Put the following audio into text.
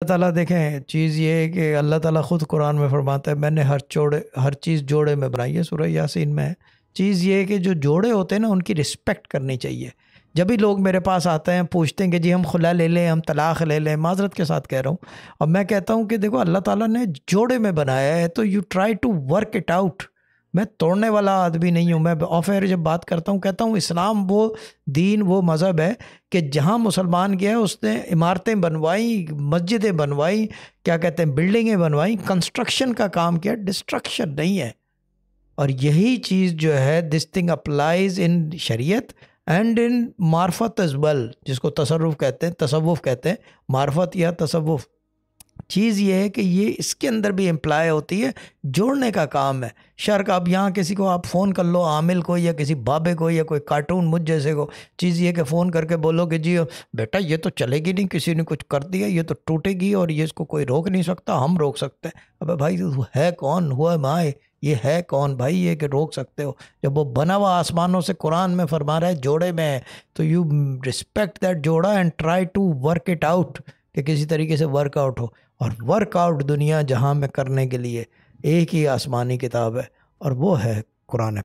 تعالیٰ دیکھیں چیز یہ ہے کہ اللہ تعالیٰ خود قرآن میں فرماتا ہے میں نے ہر چیز جوڑے میں بنائی ہے، سورہ یاسین میں ہے۔ چیز یہ ہے کہ جو جوڑے ہوتے ہیں نا ان کی رسپیکٹ کرنی چاہیے۔ جب بھی لوگ میرے پاس آتے ہیں پوچھتے ہیں کہ جی ہم خلا لے لیں، ہم طلاق لے لیں، معذرت کے ساتھ کہہ رہا ہوں، اور میں کہتا ہوں کہ دیکھو اللہ تعالیٰ نے جوڑے میں بنایا ہے تو you try to work it out. میں توڑنے والا آدمی نہیں ہوں، میں آف ایئر جب بات کرتا ہوں کہتا ہوں اسلام وہ دین وہ مذہب ہے کہ جہاں مسلمان گیا اس نے عمارتیں بنوائی، مسجدیں بنوائی، کیا کہتے ہیں بلڈنگیں بنوائی، کنسٹرکشن کا کام کیا، ڈسٹرکشن نہیں ہے۔ اور یہی چیز جو ہے دس تھنگ اپلائز ان شریعت اینڈ ان معرفت از ویل، جس کو تصوف کہتے ہیں، معرفت یا تصوف۔ چیز یہ ہے کہ یہ اس کے اندر بھی امپلائی ہوتی ہے، جوڑنے کا کام ہے۔ شرک اب یہاں کسی کو آپ فون کر لو، عامل کو یا کسی بابے کو یا کوئی کارٹون مجھ جیسے کو، چیز یہ کہ فون کر کے بولو کہ جی بیٹا یہ تو چلے گی نہیں، کسی نے کچھ کر دیا یہ تو ٹوٹے گی اور یہ اس کو کوئی روک نہیں سکتا، ہم روک سکتے ہیں۔ ابے بھائی ہے کون، ہوا مائے، یہ ہے کون بھائی یہ کہ روک سکتے ہو؟ جب وہ بنا ہوا آسمانوں سے قرآن میں فرما رہا ہے جوڑے میں ہے، تو یو رسپیکٹ دیٹ جوڑا and try to work it out, کہ کسی طریقے سے ورک آؤٹ ہو۔ اور ورک آؤٹ دنیا جہاں میں کرنے کے لیے ایک ہی آسمانی کتاب ہے اور وہ ہے قرآن۔